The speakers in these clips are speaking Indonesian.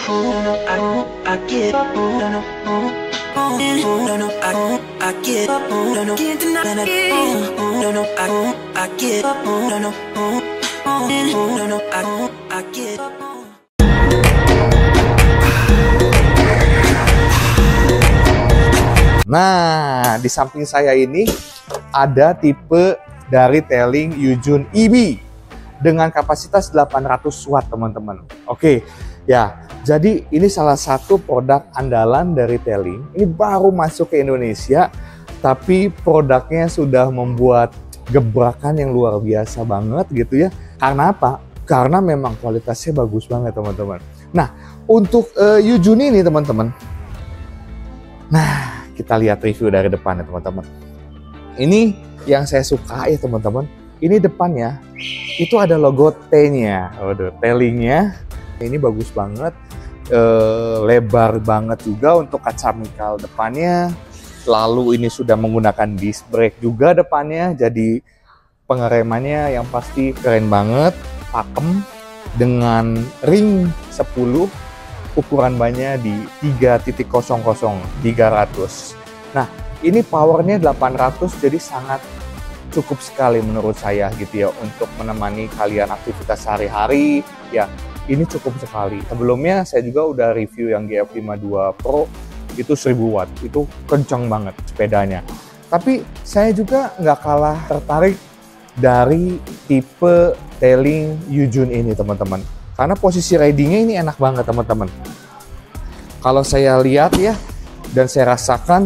Nah, di samping saya ini ada tipe dari Teling Yujun EB dengan kapasitas 800 watt, teman-teman. Oke, ya. Jadi ini salah satu produk andalan dari Teling. Ini baru masuk ke Indonesia, tapi produknya sudah membuat gebrakan yang luar biasa banget gitu ya. Karena apa? Karena memang kualitasnya bagus banget, teman-teman. Nah, untuk Yujun ini, teman-teman. Nah, kita lihat review dari depannya, teman-teman. Ini yang saya suka ya, teman-teman. Ini depannya itu ada logo T-nya. Waduh, Teling-nya. Ini bagus banget. Lebar banget juga untuk kaca mikal depannya. Lalu ini sudah menggunakan disc brake juga depannya. Jadi pengeremannya yang pasti keren banget. Pakem dengan ring 10. Ukuran bannya di 3.00 300. Nah, ini powernya 800, jadi sangat cukup sekali menurut saya gitu ya untuk menemani kalian aktivitas sehari-hari. Ya, ini cukup sekali. Sebelumnya saya juga udah review yang GF52 Pro, itu 1000 watt, itu kencang banget sepedanya. Tapi saya juga nggak kalah tertarik dari tipe Teling Yujun ini, teman-teman. Karena posisi ridingnya ini enak banget, teman-teman. Kalau saya lihat ya, dan saya rasakan,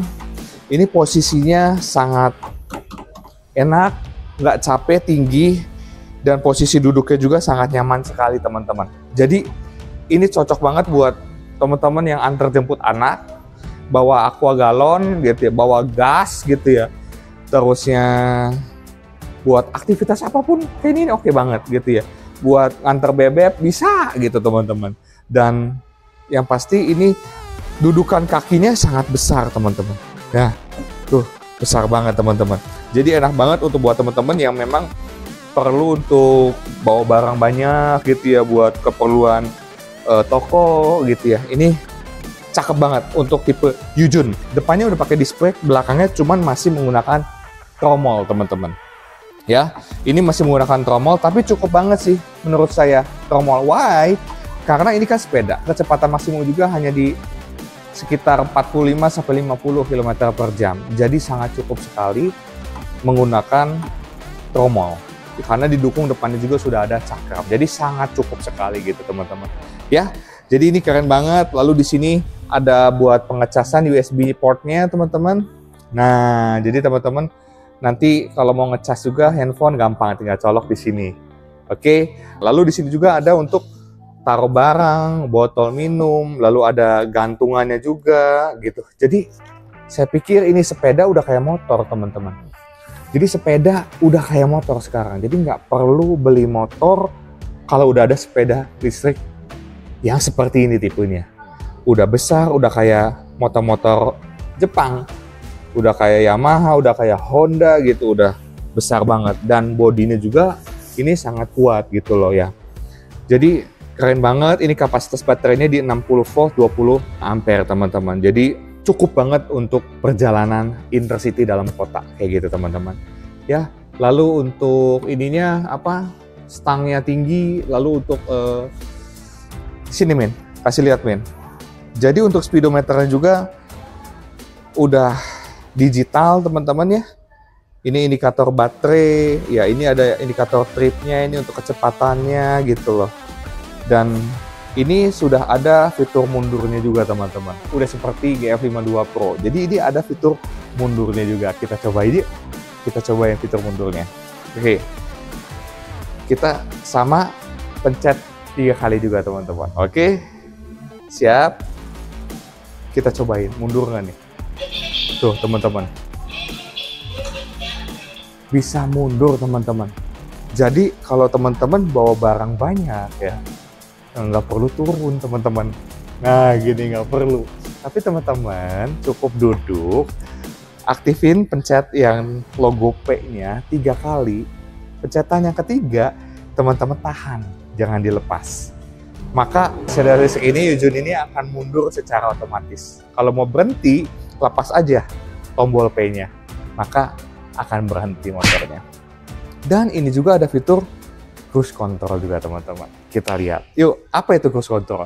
ini posisinya sangat enak, nggak capek, tinggi, dan posisi duduknya juga sangat nyaman sekali, teman-teman. Jadi ini cocok banget buat teman-teman yang antar jemput anak, bawa aqua galon gitu ya, bawa gas gitu ya. Terusnya buat aktivitas apapun kayak ini oke banget gitu ya. Buat nganter bebek bisa gitu, teman-teman. Dan yang pasti ini dudukan kakinya sangat besar, teman-teman. Nah, tuh besar banget, teman-teman. Jadi enak banget untuk buat teman-teman yang memang perlu untuk bawa barang banyak gitu ya, buat keperluan toko gitu ya. Ini cakep banget untuk tipe Yujun. Depannya udah pakai disc brake, belakangnya cuman masih menggunakan tromol, teman-teman. Ya, ini masih menggunakan tromol, tapi cukup banget sih menurut saya tromol. Why? Karena ini kan sepeda, kecepatan maksimum juga hanya di sekitar 45-50 km per jam. Jadi sangat cukup sekali menggunakan tromol. Karena didukung depannya juga sudah ada cakram. Jadi sangat cukup sekali gitu, teman-teman. Ya, jadi ini keren banget. Lalu di sini ada buat pengecasan USB portnya, teman-teman. Nah, jadi teman-teman nanti kalau mau ngecas juga handphone gampang, tinggal colok di sini. Oke. Lalu di sini juga ada untuk taruh barang, botol minum, lalu ada gantungannya juga gitu. Jadi saya pikir ini sepeda udah kayak motor, teman-teman. Jadi sepeda udah kayak motor sekarang. Jadi nggak perlu beli motor kalau udah ada sepeda listrik yang seperti ini tipenya. Udah besar, udah kayak motor-motor Jepang. Udah kayak Yamaha, udah kayak Honda gitu, udah besar banget. Dan bodinya juga ini sangat kuat gitu loh ya. Jadi keren banget, ini kapasitas baterainya di 60 volt 20 ampere, teman-teman. Jadi cukup banget untuk perjalanan intercity dalam kota kayak gitu, teman-teman. Ya, lalu untuk ininya apa? Stangnya tinggi, lalu untuk sini men, kasih lihat men. Jadi untuk speedometernya juga udah digital, teman-teman ya. Ini indikator baterai, ya ini ada indikator tripnya ini untuk kecepatannya gitu loh. Dan ini sudah ada fitur mundurnya juga, teman-teman. Udah seperti GF52 Pro. Jadi ini ada fitur mundurnya juga. Kita coba ini. Kita coba yang fitur mundurnya. Oke. Kita sama pencet 3 kali juga, teman-teman. Oke. Siap. Kita cobain mundur nggak nih? Tuh, teman-teman. Bisa mundur, teman-teman. Jadi kalau teman-teman bawa barang banyak ya, nggak perlu turun, teman-teman. Nah, gini nggak perlu. Tapi teman-teman cukup duduk, aktifin pencet yang logo P-nya 3 kali. Pencetan yang ketiga, teman-teman tahan, jangan dilepas. maka sepeda listrik ini Yujun ini akan mundur secara otomatis. Kalau mau berhenti, lepas aja tombol P-nya, maka akan berhenti motornya. Dan ini juga ada fitur cruise control juga teman-teman. Kita lihat. Yuk, apa itu cruise control?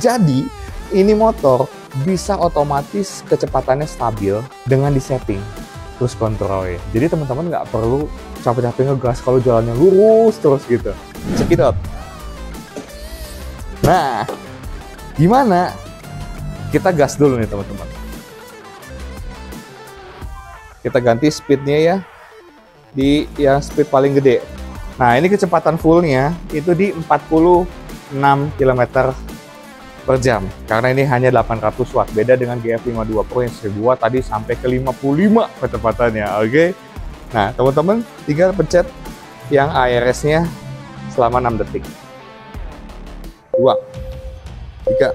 Jadi, ini motor bisa otomatis kecepatannya stabil dengan disetting cruise control-nya. Jadi teman-teman nggak perlu capek-capek ngegas kalau jalannya lurus terus gitu. Check it out. Nah, gimana? Kita gas dulu nih teman-teman. Kita ganti speednya ya, di yang speed paling gede. Nah, ini kecepatan fullnya itu di 46 km per jam. Karena ini hanya 800 watt. Beda dengan GF52 Pro yang 1000 watt tadi sampai ke 55 kecepatannya. Oke. Nah, teman-teman tinggal pencet yang ARS-nya selama 6 detik. 2, 3,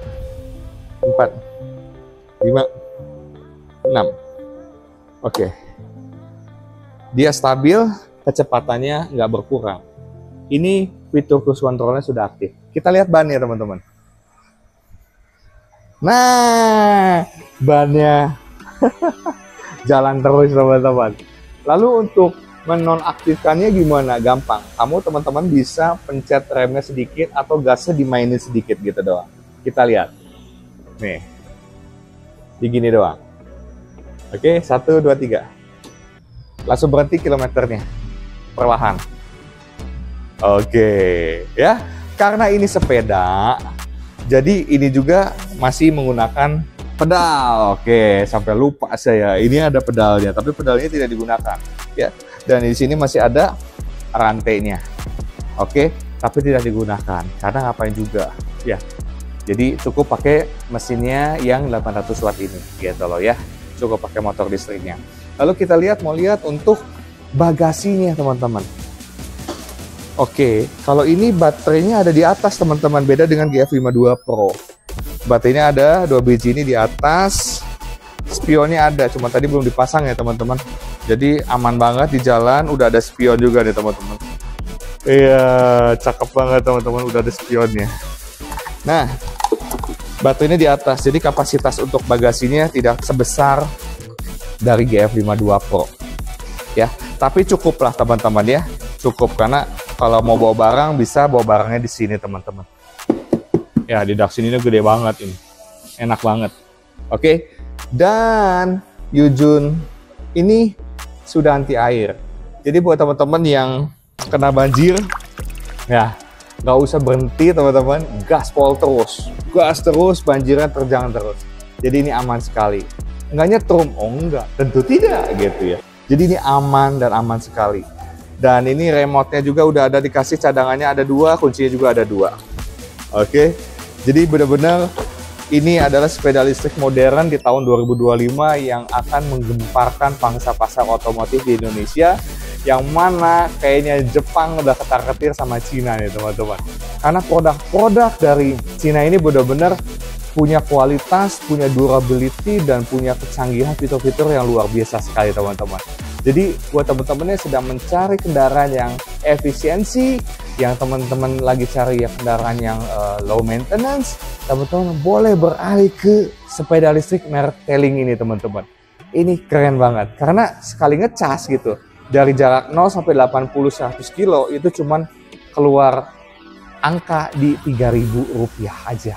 4, 5, 6. Oke. Dia stabil, kecepatannya nggak berkurang. Ini fitur cruise control-nya sudah aktif. Kita lihat bannya teman-teman. Nah, bannya jalan terus teman-teman. Lalu untuk menonaktifkannya gimana? Gampang. Kamu teman-teman bisa pencet remnya sedikit atau gasnya dimainin sedikit gitu doang. Kita lihat. Nih. Begini doang. Oke, 1, 2, 3. Langsung berhenti kilometernya. Perlahan. Oke, ya. Karena ini sepeda, jadi ini juga masih menggunakan pedal. Oke, sampai lupa saya. Ini ada pedalnya, tapi pedalnya tidak digunakan. Ya. Dan di sini masih ada rantainya. Oke, tapi tidak digunakan. Karena ngapain juga, ya. Jadi cukup pakai mesinnya yang 800 watt ini, gitu loh ya. Cukup pakai motor listriknya. Lalu kita mau lihat untuk bagasinya, teman-teman. Oke, kalau ini baterainya ada di atas, teman-teman. Beda dengan GF52 Pro. Baterainya ada 2 biji ini di atas. Spionnya ada, cuma tadi belum dipasang ya, teman-teman. Jadi aman banget di jalan, udah ada spion juga nih teman-teman. Iya, cakep banget teman-teman, udah ada spionnya. Nah, baterainya di atas, jadi kapasitas untuk bagasinya tidak sebesar dari GF52 Pro. Ya, tapi cukup lah teman-teman ya, cukup karena kalau mau bawa barang bisa bawa barangnya di sini teman-teman. Ya, di dak sini gede banget ini, enak banget. Oke, dan Yujun ini sudah anti air. Jadi buat teman-teman yang kena banjir, ya nggak usah berhenti teman-teman, gaspol terus, gas terus, banjirnya terjang terus. Jadi ini aman sekali. Nggak nyetrum, oh enggak, tentu tidak gitu ya. Jadi ini aman dan aman sekali. Dan ini remote-nya juga udah ada dikasih, cadangannya ada 2, kuncinya juga ada 2. Oke, jadi benar-benar ini adalah sepeda listrik modern di tahun 2025 yang akan menggemparkan pangsa pasar otomotif di Indonesia, yang mana kayaknya Jepang udah ketar-ketir sama Cina nih teman-teman. Karena produk-produk dari Cina ini benar-benar punya kualitas, punya durability, dan punya kecanggihan fitur-fitur yang luar biasa sekali teman-teman. Jadi buat teman-teman yang sedang mencari kendaraan yang efisiensi, yang teman-teman lagi cari ya kendaraan yang low maintenance, teman-teman boleh beralih ke sepeda listrik merek Telling ini teman-teman. Ini keren banget karena sekali ngecas gitu, dari jarak 0 sampai 80-100 kilo itu cuman keluar angka di Rp3.000 aja.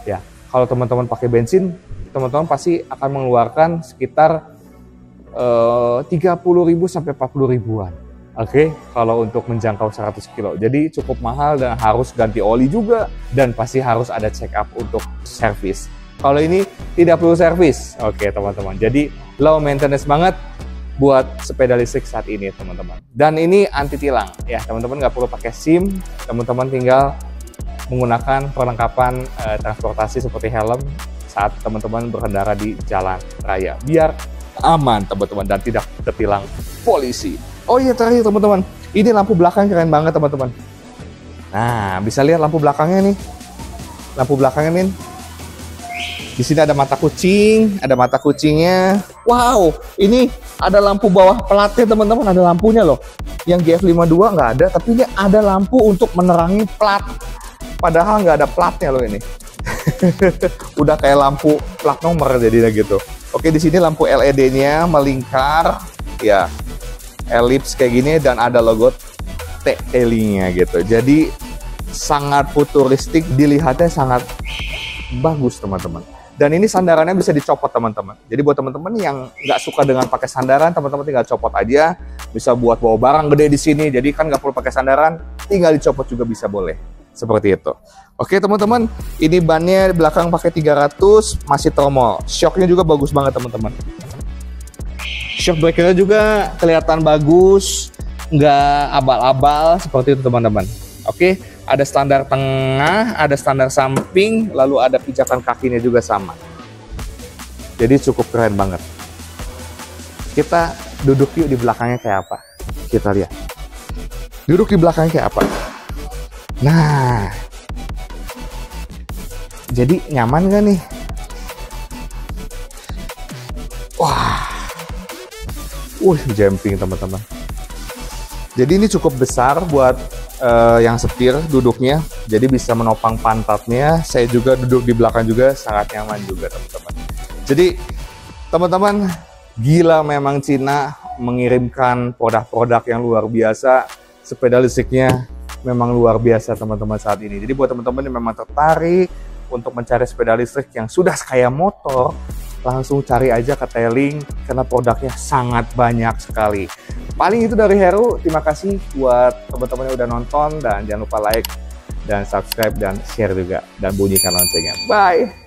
Ya, kalau teman-teman pakai bensin, teman-teman pasti akan mengeluarkan sekitar 30.000 sampai 40.000-an. Oke, kalau untuk menjangkau 100 kilo. Jadi cukup mahal dan harus ganti oli juga, dan pasti harus ada check up untuk servis. Kalau ini tidak perlu servis. Oke, teman-teman. Jadi low maintenance banget buat sepeda listrik saat ini, teman-teman. Dan ini anti tilang. Ya, teman-teman nggak perlu pakai SIM. Teman-teman tinggal menggunakan perlengkapan transportasi seperti helm saat teman-teman berkendara di jalan raya. Biar aman teman-teman dan tidak tertilang polisi. Oh iya, terakhir teman-teman, ini lampu belakang keren banget teman-teman. Nah, bisa lihat lampu belakangnya nih. Lampu belakangnya nih. Di sini ada mata kucing, ada mata kucingnya. Wow, ini ada lampu bawah platnya teman-teman, ada lampunya loh. Yang GF52 nggak ada, tapi ini ada lampu untuk menerangi plat. padahal nggak ada platnya loh ini. Udah kayak lampu plat nomor jadinya gitu. Oke, di sini lampu LED-nya melingkar, ya, elips kayak gini, dan ada logo T-tailingnya gitu. Jadi sangat futuristik, dilihatnya sangat bagus teman-teman. Dan ini sandarannya bisa dicopot teman-teman. Jadi buat teman-teman yang nggak suka dengan pakai sandaran, teman-teman tinggal copot aja. Bisa buat bawa barang gede di sini. Jadi kan nggak perlu pakai sandaran, tinggal dicopot juga bisa boleh. Seperti itu. Oke teman-teman, ini bannya di belakang pakai 300, masih tromol. Shocknya juga bagus banget teman-teman. Shock breakernya juga kelihatan bagus, nggak abal-abal seperti itu teman-teman. Oke, ada standar tengah, ada standar samping, lalu ada pijakan kakinya juga sama. Jadi cukup keren banget. Kita duduk yuk di belakangnya kayak apa? Kita lihat. Duduk di belakangnya kayak apa? Nah, jadi nyaman gak nih? Wah, jumping teman-teman. Jadi ini cukup besar buat yang setir duduknya, jadi bisa menopang pantatnya. Saya juga duduk di belakang juga sangat nyaman juga teman-teman. Jadi teman-teman, gila memang Cina mengirimkan produk-produk yang luar biasa. Sepeda listriknya memang luar biasa teman-teman saat ini. Jadi buat teman-teman yang memang tertarik untuk mencari sepeda listrik yang sudah kayak motor, langsung cari aja ke Tailing karena produknya sangat banyak sekali. Paling itu dari Heru. Terima kasih buat teman-teman yang udah nonton, dan jangan lupa like dan subscribe dan share juga, dan bunyikan loncengnya. Bye.